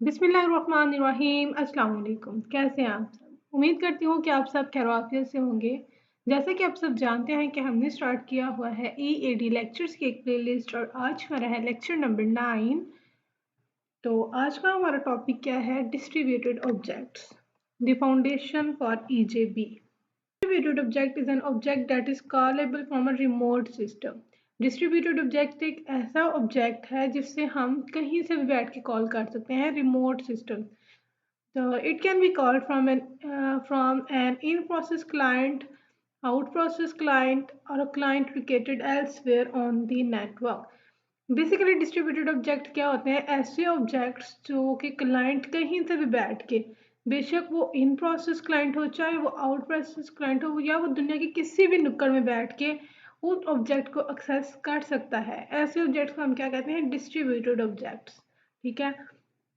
बिस्मिल्लाहिर्रहमानिर्रहीम। अस्सलाम वालेकुम। कैसे हैं आप सब? उम्मीद करती हूँ कि आप सब खैर-ओ-आफ़ियत से होंगे। जैसे कि आप सब जानते हैं कि हमने स्टार्ट किया हुआ है ईएडी लेक्चर्स की एक प्लेलिस्ट और आज हमारा है लेक्चर नंबर 9। तो आज का हमारा टॉपिक क्या है? Distributed objects, the foundation for EJB. Distributed object is an object that is callable from a remote system. Distributed object एक ऐसा ऑब्जेक्ट है जिससे हम कहीं से भी बैठ के कॉल कर सकते हैं remote system. So it can be called from an in-process client, out-process client, or a client located elsewhere on the network. Basically distributed object क्या होते हैं? ऐसे ऑब्जेक्ट्स जो कि क्लाइंट कहीं से भी बैठ के, बेशक वो इन प्रोसेस क्लाइंट हो चाहे वो आउट प्रोसेस क्लाइंट हो या वो दुनिया के किसी भी नुक्कड़ में बैठ के उस ऑब्जेक्ट को एक्सेस कर सकता है। ऐसे ऑब्जेक्ट्स को हम क्या कहते हैं? Distributed objects. ठीक है,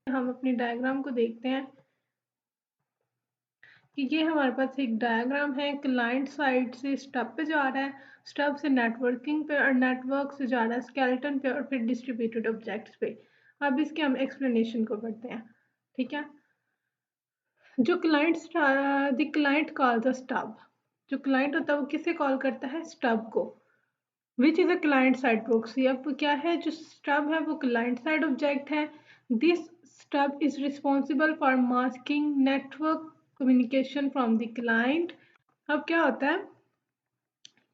हम अपनी डायग्राम को देखते हैं कि ये हमारे पास एक डायग्राम है। क्लाइंट साइड से स्टब पे जा रहा है, स्टब से नेटवर्किंग पे और नेटवर्क से जा रहा है स्केलेटन पे और फिर डिस्ट्रीब्यूटेड ऑब्जेक्ट्स पे। अब इसके हम एक्सप्लेनेशन को पढ़ते हैं। ठीक है, जो the client call the stub, जो क्लाइंट होता है वो किसे कॉल करता है? स्टब को। विच is a client side proxy. अब क्या है, जो स्टब है वो क्लाइंट साइड ऑब्जेक्ट है। This stub is responsible for masking network communication from the client. अब क्या होता है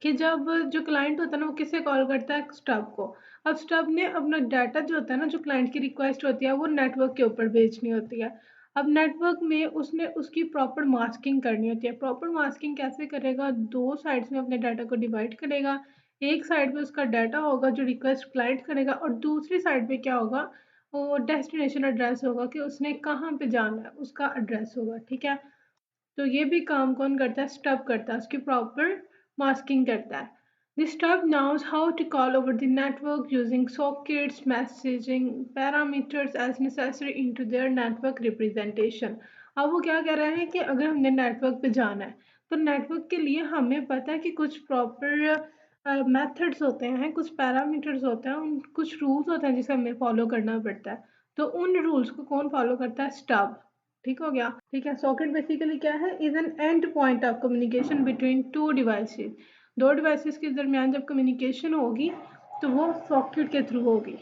कि जब जो क्लाइंट होता है ना वो किसे कॉल करता है? स्टब को। अब स्टब ने अपना डाटा जो होता है ना, जो क्लाइंट की रिक्वेस्ट होती है वो नेटवर्क के ऊपर भेजनी होती है। अब नेटवर्क में उसने उसकी प्रॉपर मास्किंग करनी होती है। प्रॉपर मास्किंग कैसे करेगा? दो साइड्स में अपने डाटा को डिवाइड करेगा। एक साइड पे उसका डाटा होगा जो रिक्वेस्ट क्लाइंट करेगा और दूसरी साइड पे क्या होगा? वो डेस्टिनेशन एड्रेस होगा कि उसने कहाँ पे जाना है, उसका एड्रेस होगा। ठीक है, तो ये भी काम कौन करता है? स्टब करता है, उसकी प्रॉपर मास्किंग करता है। The stub knows how to call over the network using sockets, messaging parameters as necessary into their network representation. अब वो क्या कह रहा है कि अगर हमने नेटवर्क पे जाना है तो नेटवर्क के लिए हमें पता है कि कुछ प्रॉपर मेथड्स होते हैं, कुछ पैरामीटर्स होते हैं, कुछ रूल्स होते हैं जिसे हमें फॉलो करना पड़ता है। तो उन रूल्स को कौन फॉलो करता है? स्टब। ठीक हो गया। ठीक है, सॉकेट बेसिकली क्या है? Is an and point of communication between two devices. दो डिवाइसेस के दरमियान जब कम्युनिकेशन होगी तो वो सॉकेट के थ्रू होगी।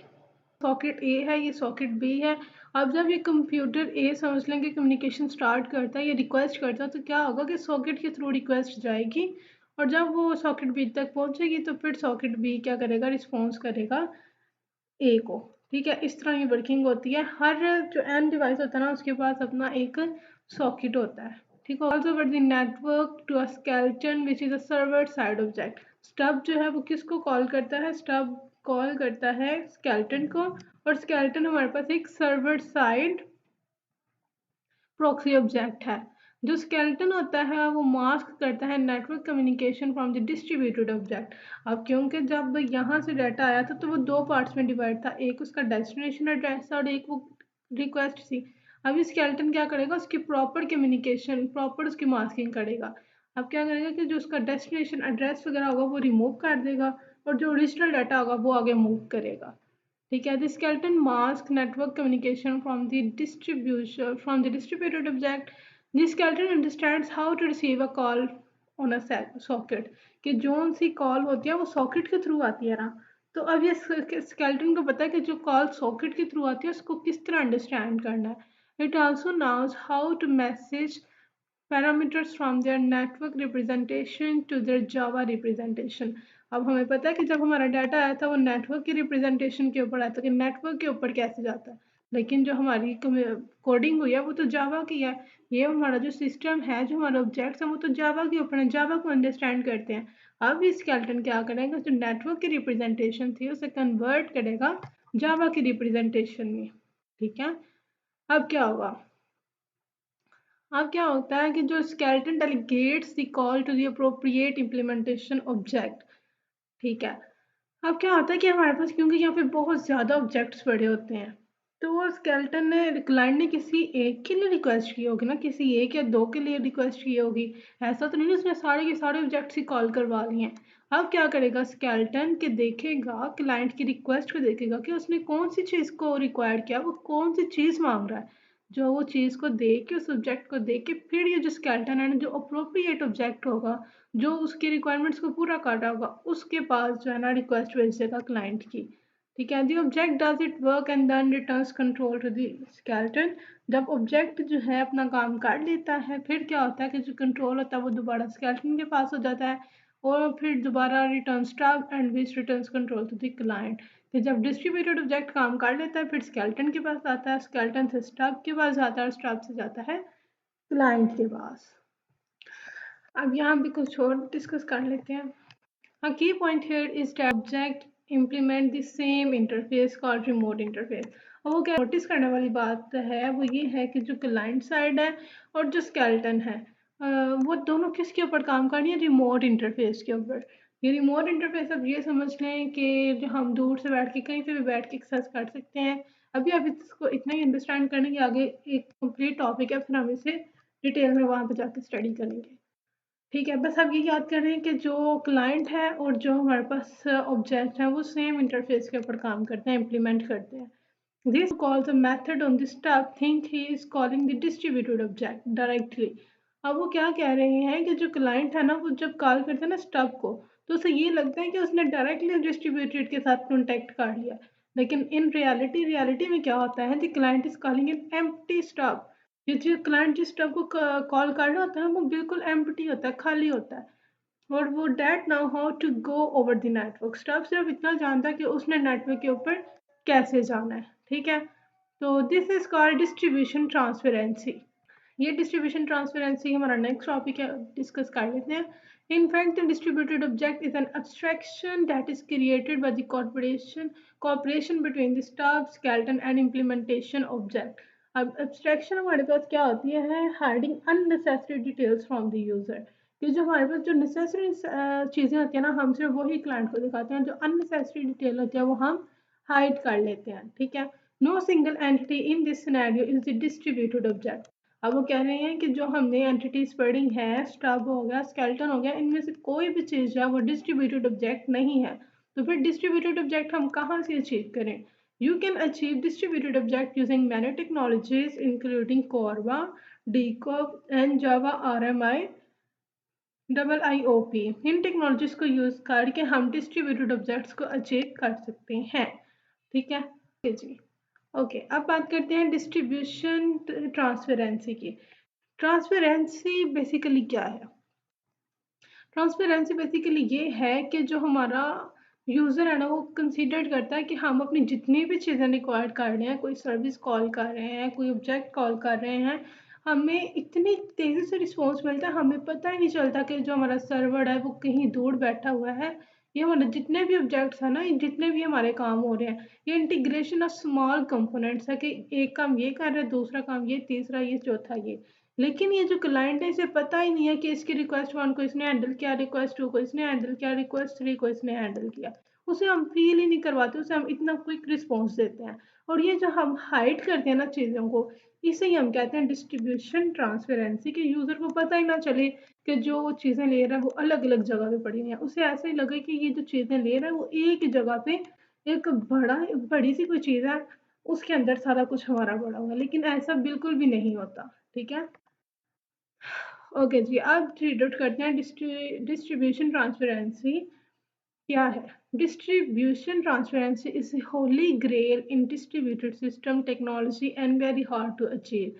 सॉकेट ए है, ये सॉकेट बी है। अब जब ये कंप्यूटर ए समझ लेंगे कम्युनिकेशन स्टार्ट करता है या रिक्वेस्ट करता है तो क्या होगा कि सॉकेट के थ्रू रिक्वेस्ट जाएगी और जब वो सॉकेट बी तक पहुंचेगी तो फिर सॉकेट बी क्या करेगा? रिस्पॉन्स करेगा ए को। ठीक है, इस तरह ये वर्किंग होती है। हर जो एंड डिवाइस होता है ना उसके पास अपना एक सॉकेट होता है। ठीक है, also but the network to a skeleton which is a server side object. Stub जो है वो किसको कॉल करता है? स्टब कॉल करता है स्केलेटन को और स्केलेटन हमारे पास एक सर्वर साइड प्रॉक्सी ऑब्जेक्ट है। जो स्केलेटन होता है वो मास्क करता है network communication from the distributed object. अब क्योंकि जब यहाँ से डाटा आया था तो वो दो पार्ट्स में डिवाइड था, एक उसका डेस्टिनेशन एड्रेस था और एक वो रिक्वेस्ट थी। अभी स्केलेटन क्या करेगा? उसकी प्रॉपर कम्युनिकेशन, प्रॉपर उसकी मास्किंग करेगा। अब क्या करेगा कि जो उसका डेस्टिनेशन एड्रेस वगैरह होगा वो रिमूव कर देगा और जो ओरिजिनल डाटा होगा वो आगे मूव करेगा। ठीक है, the skeleton mask network communication from the distributed object. The skeleton understands how to receive a call on a socket. कि जो सी कॉल होती है वो सॉकेट के थ्रू आती है ना, तो अब ये स्केलेटन को पता है कि जो कॉल सॉकेट के थ्रू आती है उसको किस तरह अंडरस्टैंड करना है। It also knows how to message parameters from their network representation to their Java representation. अब हमें पता है कि जब हमारा डाटा आया था वो नेटवर्क की रिप्रेजेंटेशन के ऊपर आया था कि नेटवर्क के ऊपर कैसे जाता है, लेकिन जो हमारी कोडिंग हुई है वो तो जावा की है। ये हमारा जो सिस्टम है, जो हमारा ऑब्जेक्ट्स है वो तो जावा के ऊपर है, जावा को अंडरस्टैंड करते हैं। अब इस स्केलेटन क्या करेगा? जो नेटवर्क की रिप्रेजेंटेशन थी उसे कन्वर्ट करेगा जावा की रिप्रेजेंटेशन में। ठीक है, अब क्या होगा? अब क्या होता है कि जो skeleton delegates the call to the appropriate implementation object. ठीक है, अब क्या होता है कि हमारे पास क्योंकि यहाँ पे बहुत ज़्यादा ऑब्जेक्ट्स पड़े होते हैं तो वो स्केलेटन ने क्लाइंट ने किसी एक के लिए रिक्वेस्ट की होगी ना, किसी एक या दो के लिए रिक्वेस्ट की होगी। ऐसा तो नहीं उसने सारे के सारे ऑब्जेक्ट्स ही कॉल करवा लिए हैं। अब क्या करेगा स्केलेटन के देखेगा क्लाइंट की रिक्वेस्ट को देखेगा कि उसने कौन सी चीज़ को रिक्वायर किया, वो कौन सी चीज़ मांग रहा है। जो वो चीज़ को देख के उस ऑब्जेक्ट को देख के फिर ये जो स्केलेटन है ना, जो अप्रोप्रिएट ऑब्जेक्ट होगा, जो उसकी रिक्वायरमेंट्स को पूरा कर रहा होगा, उसके पास जो है ना रिक्वेस्ट भेज देगा क्लाइंट की। ठीक है, the object does it work and then returns control to the skeleton. जब ऑब्जेक्ट जो है अपना काम कर लेता है, फिर क्या होता है कि जो कंट्रोल होता है वो दोबारा स्केलेटन के पास हो जाता है, और फिर दोबारा return stub and which returns control to the client. कि जब डिस्ट्रीब्यूटेड ऑब्जेक्ट काम कर लेता है, फिर स्केलेटन के पास आता है, स्केलेटन से स्टब के पास जाता है, और स्टब से जाता है क्लाइंट के पास। अब यहाँ भी कुछ और डिस्कस कर लेते हैं। A key point here is that object implement the same interface called remote interface। और वो क्या नोटिस करने वाली बात है वो ये है कि जो क्लाइंट साइड है और जो स्केलेटन है, वो दोनों किसके ऊपर काम कर रही है, रिमोट इंटरफेस के ऊपर। ये रिमोट इंटरफेस अब ये समझ लें कि जो हम दूर से बैठ के कहीं से भी बैठ के एक्सेस कर सकते हैं। अभी आप इसको इतना ही अंडरस्टैंड करने के आगे एक कंप्लीट टॉपिक है, फिर हम इसे डिटेल में वहाँ पे जाके स्टडी करेंगे। ठीक है, बस अब ये याद करें कि जो क्लाइंट है और जो हमारे पास ऑब्जेक्ट है वो सेम इंटरफेस के ऊपर काम करते हैं, इम्प्लीमेंट करते हैं। This calls a method on this tab think he is calling the distributed object directly. अब वो क्या कह रहे हैं कि जो क्लाइंट है ना, वो जब कॉल करते हैं ना स्टब को, तो उसे ये लगता है कि उसने डायरेक्टली डिस्ट्रीब्यूटेड के साथ कॉन्टेक्ट कर लिया। लेकिन इन रियलिटी में क्या होता है, the client is calling an empty stub. ये जो क्लाइंट जिस टब को कॉल कर रहा होता है ना, वो बिल्कुल एम्प्टी होता है, खाली होता है। और वो that now how to go over the network. Stub सिर्फ इतना जानता है कि उसने नेटवर्क के ऊपर कैसे जाना है। ठीक है, तो this is called distribution transparency. ये डिस्ट्रीब्यूशन ट्रांसपेरेंसी हमारा नेक्स्ट टॉपिक है, डिस्कस कर लेते हैं। In fact, the distributed object is an abstraction that is created by the cooperation between the stub, skeleton and implementation object. अब abstraction हमारे पास क्या होती है, hiding unnecessary details from the user। कि जो हमारे पास जो necessary चीज़ें होती हैं ना, हम सिर्फ वही क्लाइंट को दिखाते हैं, जो unnecessary डिटेल होती है वो हम हाइड कर लेते हैं। ठीक है, no single entity in this scenario is the distributed object. अब वो कह रहे हैं कि जो हमने एंटिटीज पढ़ी हैं, स्टब हो गया, स्केलेटन हो गया, इनमें से कोई भी चीज़ है वो डिस्ट्रीब्यूटेड ऑब्जेक्ट नहीं है। तो फिर डिस्ट्रीब्यूटेड ऑब्जेक्ट हम कहाँ से अचीव करें? You can achieve distributed object using many technologies including CORBA, डीकॉप एंड जावा RMI IIOP। इन टेक्नोलॉजीज को यूज करके हम डिस्ट्रीब्यूटेड ऑब्जेक्ट्स को अचीव कर सकते हैं। ठीक है जी, ओके, अब बात करते हैं डिस्ट्रीब्यूशन ट्रांसपेरेंसी की। ट्रांसपेरेंसी बेसिकली क्या है? ट्रांसपेरेंसी बेसिकली ये है कि जो हमारा यूज़र है ना, वो कंसीडर करता है कि हम अपनी जितनी भी चीज़ें रिक्वायर कर रहे हैं, कोई सर्विस कॉल कर रहे हैं, कोई ऑब्जेक्ट कॉल कर रहे हैं, हमें इतनी तेज़ी से रिस्पॉन्स मिलता है, हमें पता ही नहीं चलता कि जो हमारा सर्वर है वो कहीं दूर बैठा हुआ है। ये हमारे जितने भी ऑब्जेक्ट्स हैं ना, जितने भी हमारे काम हो रहे हैं, ये इंटीग्रेशन ऑफ स्मॉल कंपोनेंट्स है कि एक काम ये कर रहे हैं, दूसरा काम ये, तीसरा ये, चौथा ये। लेकिन ये जो क्लाइंट है इसे पता ही नहीं है कि इसकी रिक्वेस्ट 1 को इसने हैंडल किया, रिक्वेस्ट 2 को इसने हैंडल किया, रिक्वेस्ट 3 को इसने हैंडल किया। उसे हम फील ही नहीं करवाते, उसे हम इतना क्विक रिस्पॉन्स देते हैं। और ये जो हम हाइड करते हैं ना चीज़ों को, इसे ही हम कहते हैं डिस्ट्रीब्यूशन ट्रांसपेरेंसी। कि यूज़र को पता ही ना चले कि जो चीज़ें ले रहा है वो अलग अलग जगह पे पड़ी हुई हैं। उसे ऐसे ही लगे कि ये जो चीज़ें ले रहा है वो एक ही जगह पे, एक बड़ी सी कोई चीज़ है, उसके अंदर सारा कुछ हमारा पड़ा हुआ है। लेकिन ऐसा बिल्कुल भी नहीं होता। ठीक है, ओके जी, अब रीड करते हैं डिस्ट्रीब्यूशन ट्रांसपेरेंसी क्या है। Distribution transparency is holy grail in distributed system technology and very hard to achieve.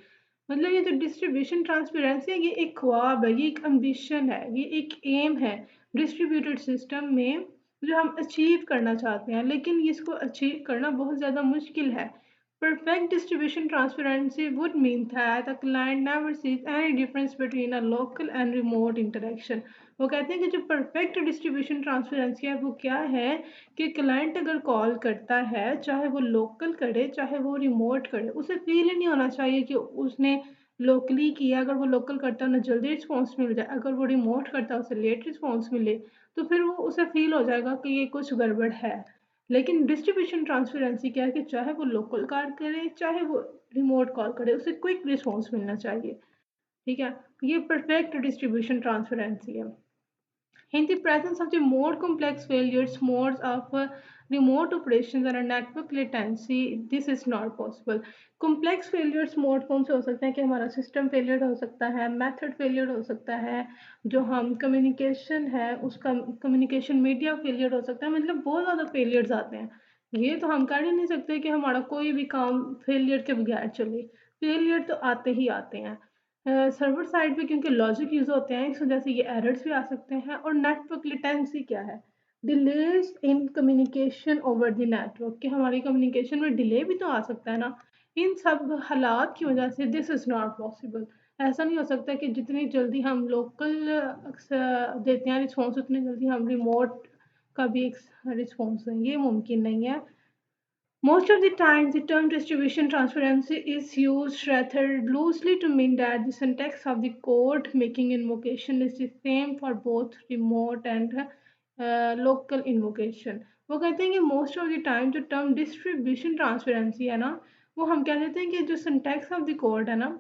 मतलब ये जो डिस्ट्रीब्यूशन ट्रांसपेरेंसी है, ये एक ख्वाब है, ये एक एम्बिशन है, ये एक एम है डिस्ट्रीब्यूटेड सिस्टम में, जो हम अचीव करना चाहते हैं, लेकिन इसको अचीव करना बहुत ज़्यादा मुश्किल है। Perfect distribution transparency would mean that the client never sees any difference between a local and remote interaction। वो कहते हैं कि जो परफेक्ट डिस्ट्रीब्यूशन ट्रांसपेरेंसी है वो क्या है, कि क्लाइंट अगर कॉल करता है, चाहे वो लोकल करे चाहे वो रिमोट करे, उसे फील ही नहीं होना चाहिए कि उसने लोकली किया। अगर वो लोकल करता है उन्हें जल्दी रिस्पॉन्स मिल जाए, अगर वो रिमोट करता है उसे लेट रिस्पॉन्स मिले, तो फिर वो उसे फील हो जाएगा कि ये कुछ गड़बड़ है। लेकिन डिस्ट्रीब्यूशन ट्रांसपेरेंसी क्या है कि चाहे वो लोकल कॉल करे चाहे वो रिमोट कॉल करे, उसे क्विक रिस्पॉन्स मिलना चाहिए। ठीक है, ये परफेक्ट डिस्ट्रीब्यूशन ट्रांसपेरेंसी है। In the presence of the more complex failures, modes of remote operations और network latency, this is not possible. Complex failures mode कौन से हो सकते हैं कि हमारा सिस्टम फेलियर हो सकता है, मेथड फेलियर हो सकता है, जो हम कम्युनिकेशन है उसका कम्युनिकेशन मीडिया फेलियर हो सकता है, मतलब बहुत ज़्यादा फेलियर्स आते हैं। ये तो हम कर ही नहीं सकते कि हमारा कोई भी काम फेलियर के बगैर चले। फेलियर तो आते ही आते हैं। सर्वर साइड पे क्योंकि लॉजिक यूज़ होते हैं, इस वजह से ये एरर्स भी आ सकते हैं। और नेटवर्क लेटेंसी क्या है? Delays in communication over the network, कि हमारी कम्युनिकेशन में डिले भी तो आ सकता है ना। इन सब हालात की वजह से दिस इज़ नॉट पॉसिबल। ऐसा नहीं हो सकता कि जितनी जल्दी हम लोकल देते हैं रिस्पॉन्स, उतनी जल्दी हम रिमोट का भी एक रिस्पॉन्स दें, ये मुमकिन नहीं है। Most of the time, the term distribution transparency is used rather loosely to mean that the syntax of the code making invocation is the same for both remote and local invocation. वो कहते हैं कि most of the time जो term distribution transparency है ना, वो हम कह देते हैं कि जो syntax of the code है ना,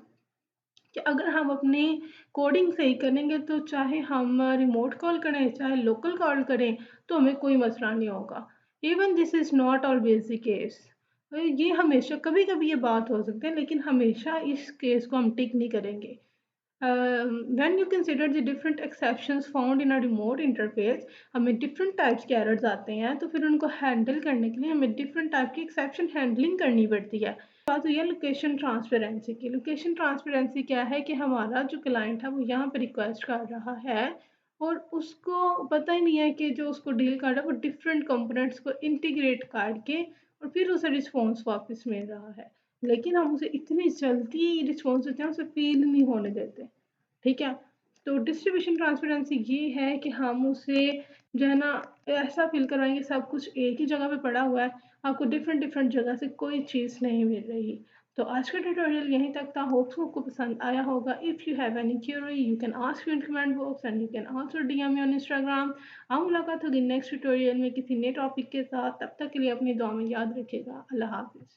कि अगर हम अपनी कोडिंग सही करेंगे तो चाहे हम रिमोट कॉल करें चाहे लोकल कॉल करें तो हमें कोई मसला नहीं होगा। Even this is not always the case. ये हमेशा कभी कभी ये बात हो सकती है, लेकिन हमेशा इस केस को हम टिक नहीं करेंगे। When you consider the different exceptions found in a remote interface, हमें different types के errors आते हैं, तो फिर उनको handle करने के लिए हमें different type की exception handling करनी पड़ती है। बात हुई है लोकेशन ट्रांसपेरेंसी की। लोकेशन ट्रांसपेरेंसी क्या है कि हमारा जो क्लाइंट है वो यहाँ पे रिक्वेस्ट कर रहा है और उसको पता ही नहीं है कि जो उसको डील कर रहा है वो डिफरेंट कंपोनेंट्स को इंटीग्रेट करके और फिर उसे रिस्पॉन्स वापस मिल रहा है, लेकिन हम उसे इतनी जल्दी रिस्पॉन्स देते हैं, उसे फील नहीं होने देते। ठीक है? तो डिस्ट्रीब्यूशन ट्रांसपेरेंसी ये है कि हम उसे जो है ना ऐसा फ़ील करवाएँगे सब कुछ एक ही जगह पे पड़ा हुआ है, आपको डिफरेंट डिफरेंट जगह से कोई चीज़ नहीं मिल रही। तो आज का ट्यूटोरियल यहीं तक था। होप्स आपको पसंद आया होगा। If you have any query you can ask me in comment box and you can also DM me on Instagram. मुलाकात होगी नेक्स्ट ट्यूटोरियल में किसी नए टॉपिक के साथ। तब तक के लिए अपनी दुआ में याद रखिएगा। अल्लाह हाफ़िज़।